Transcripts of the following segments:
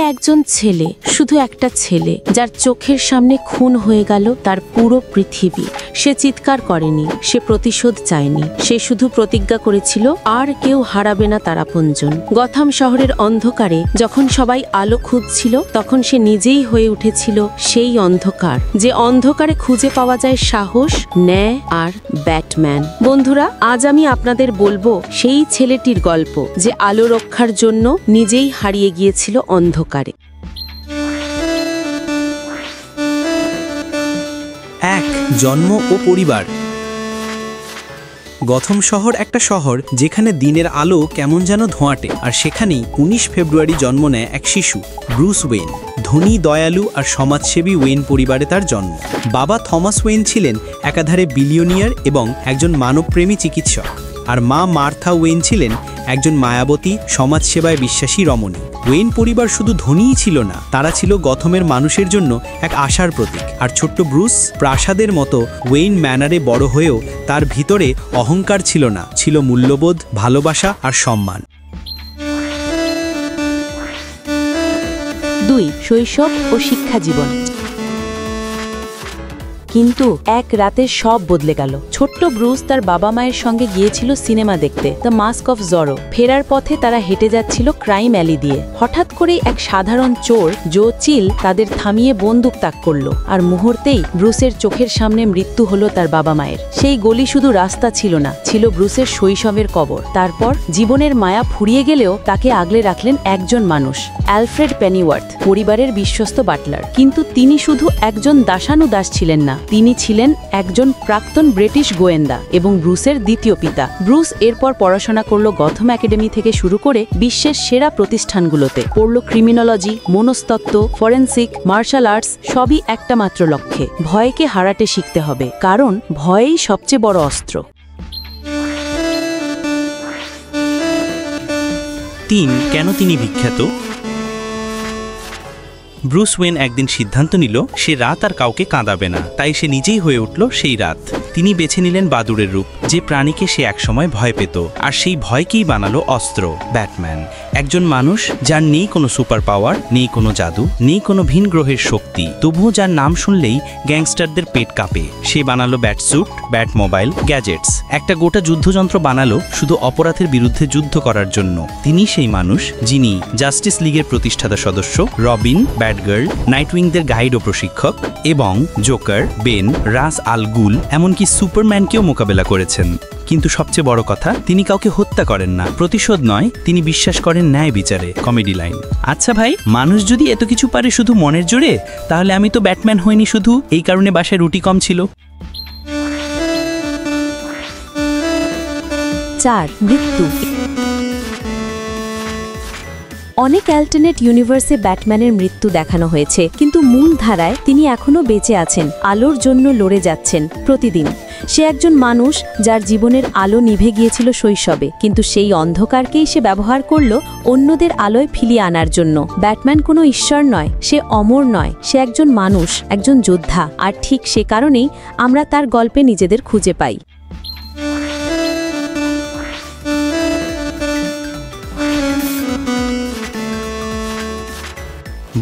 একজন ছেলে, শুধু একটা ছেলে, যার চোখের সামনে খুন হয়ে গেল তার পুরো পৃথিবী। সে চিৎকার করেনি, সে প্রতিশোধ চায়নি, সে শুধু প্রতিজ্ঞা করেছিল আর কেউ হারাবে না তার আপনজন। গথাম শহরের অন্ধকারে যখন সবাই আলো খুঁজছিল, তখন সে নিজেই হয়ে উঠেছিল সেই অন্ধকার, যে অন্ধকারে খুঁজে পাওয়া যায় সাহস, ন্যায় আর ব্যাটম্যান। বন্ধুরা, আজ আমি আপনাদের বলবো সেই ছেলেটির গল্প, যে আলো রক্ষার জন্য নিজেই হারিয়ে গিয়েছিল অন্ধকারে। এক, জন্ম ও পরিবার। গথম শহর একটা শহর যেখানে দিনের আলো কেমন যেন ধোঁয়াটে, আর সেখানেই 19 ফেব্রুয়ারি জন্ম নেয় এক শিশু, ব্রুস ওয়েন। ধনী, দয়ালু আর সমাজসেবী ওয়েন পরিবারে তার জন্ম। বাবা থমাস ওয়েন ছিলেন একাধারে বিলিয়নিয়ার এবং একজন মানবপ্রেমী চিকিৎসক, আর মা মার্থা ওয়েন ছিলেন একজন মায়াবতী, সমাজসেবায় বিশ্বাসী রমণী। ওয়েন পরিবার শুধু ধনীই ছিল না, তারা ছিল গথমের মানুষের জন্য এক আশার প্রতীক। আর ছোট্ট ব্রুস প্রাসাদের মতো ওয়েন ম্যানারে বড় হয়েও তার ভিতরে অহংকার ছিল না, ছিল মূল্যবোধ, ভালোবাসা আর সম্মান। 2. শৈশব ও শিক্ষা জীবন। কিন্তু এক রাতে সব বদলে গেল। ছোট্ট ব্রুস তার বাবা মায়ের সঙ্গে গিয়েছিল সিনেমা দেখতে, দ্য মাস্ক অফ জরো। ফেরার পথে তারা হেঁটে যাচ্ছিল ক্রাইম অ্যালি দিয়ে। হঠাৎ করেই এক সাধারণ চোর, জো চিল, তাদের থামিয়ে বন্দুক তাক করলো, আর মুহূর্তেই ব্রুসের চোখের সামনে মৃত্যু হলো তার বাবা মায়ের। সেই গলি শুধু রাস্তা ছিল না, ছিল ব্রুসের শৈশবের কবর। তারপর জীবনের মায়া ফুরিয়ে গেলেও তাকে আগলে রাখলেন একজন মানুষ, অ্যালফ্রেড পেনিওয়ার্থ, পরিবারের বিশ্বস্ত বাটলার। কিন্তু তিনি শুধু একজন দাসানুদাস ছিলেন না, তিনি ছিলেন একজন প্রাক্তন ব্রিটিশ গোয়েন্দা এবং ব্রুসের দ্বিতীয় পিতা। ব্রুস এরপর পড়াশোনা করলো গথম একাডেমি থেকে শুরু করে বিশ্বের সেরা প্রতিষ্ঠানগুলোতে। পড়লো ক্রিমিনোলজি, মনস্তত্ত্ব, ফরেন্সিক, মার্শাল আর্টস, সবই একটা মাত্র লক্ষ্যে: ভয়কে হারাতে শিখতে হবে, কারণ ভয়ই সবচেয়ে বড় অস্ত্র। 3. কেন তিনি বিখ্যাত? ব্রুস ওয়েন একদিন সিদ্ধান্ত নিল সে রাত আর কাউকে কাঁদাবে না, তাই সে নিজেই হয়ে উঠল সেই রাত। তিনি বেছে নিলেন বাদুড়ের রূপ, যে প্রাণীকে সে একসময় ভয় পেত, আর সেই ভয়কেই বানালো অস্ত্র, ব্যাটম্যান। একজন মানুষ যার নেই কোনো সুপার পাওয়ার, নেই কোনো জাদু, নেই কোনো ভিন গ্রহের শক্তি, তবুও যার নাম শুনলেই গ্যাংস্টারদের পেট কাঁপে। সে বানালো batsuit, batmobile, gadgets, একটা গোটা যুদ্ধযন্ত্র বানালো শুধু অপরাধের বিরুদ্ধে যুদ্ধ করার জন্য। তিনি সেই মানুষ যিনি জাস্টিস লিগের প্রতিষ্ঠাতা সদস্য, রবিন, ব্যাটগার্ল, নাইটউইংদের গাইড ও প্রশিক্ষক, এবং জোকার, বেন, রাস আল গুল, এমনকি সুপারম্যানকেও মোকাবেলা করেছেন। কিন্তু সবচেয়ে বড় কথা, তিনি কাউকে হত্যা করেন না, প্রতিশোধ নয়, তিনি বিশ্বাস করেন ন্যায় বিচারে। কমেডি লাইন: আচ্ছা ভাই, মানুষ যদি এত কিছু পারে শুধু মনের জোরে, তাহলে আমি তো ব্যাটম্যান হইনি শুধু এই কারণে বাসায় রুটি কম ছিল। 4. মৃত্যু। অনেক অ্যাল্টারনেট ইউনিভার্সে ব্যাটম্যানের মৃত্যু দেখানো হয়েছে, কিন্তু মূল ধারায় তিনি এখনও বেঁচে আছেন, আলোর জন্য লড়ে যাচ্ছেন প্রতিদিন। সে একজন মানুষ যার জীবনের আলো নিভে গিয়েছিল শৈশবে, কিন্তু সেই অন্ধকারকেই সে ব্যবহার করল অন্যদের আলোয় ফিরিয়ে আনার জন্য। ব্যাটম্যান কোনো ঈশ্বর নয়, সে অমর নয়, সে একজন মানুষ, একজন যোদ্ধা, আর ঠিক সে কারণেই আমরা তার গল্পে নিজেদের খুঁজে পাই।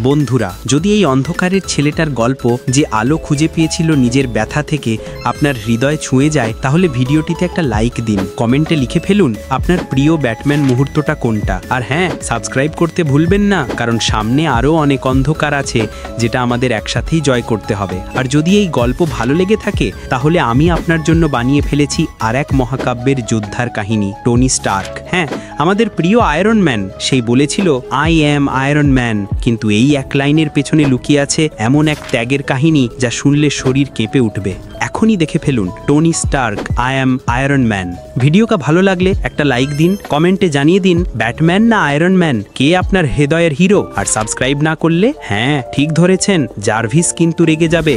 বন্ধুরা, যদি এই অন্ধকারের ছেলেটার গল্প, যে আলো খুঁজে পেয়েছিল নিজের ব্যথা থেকে, আপনার হৃদয় ছুঁয়ে যায়, তাহলে ভিডিওটিতে একটা লাইক দিন, কমেন্টে লিখে ফেলুন আপনার প্রিয় ব্যাটম্যান মুহূর্তটা কোনটা। আর হ্যাঁ, সাবস্ক্রাইব করতে ভুলবেন না, কারণ সামনে আরও অনেক অন্ধকার আছে যেটা আমাদের একসাথেই জয় করতে হবে। আর যদি এই গল্প ভালো লেগে থাকে, তাহলে আমি আপনার জন্য বানিয়ে ফেলেছি আর এক মহাকাব্যের যোদ্ধার কাহিনী, টনি স্টার্ক। হ্যাঁ, আমাদের প্রিয় আয়রন ম্যান, সেই বলেছিল আই অ্যাম আয়রন ম্যান, কিন্তু এই এক লাইনের পেছনে লুকিয়ে আছে এমন এক ত্যাগের কাহিনী যা শুনলে শরীর কেঁপে উঠবে। এখনই দেখে ফেলুন Tony Stark, I am iron man. ভিডিওটা ভালো লাগলে একটা লাইক দিন, কমেন্টে জানিয়ে দিন ব্যাটম্যান না আয়রন ম্যান, কে আপনার হৃদয়ের হিরো। আর সাবস্ক্রাইব না করলে, হ্যাঁ ঠিক ধরেছেন, জার্ভিস কিন্তু রেগে যাবে।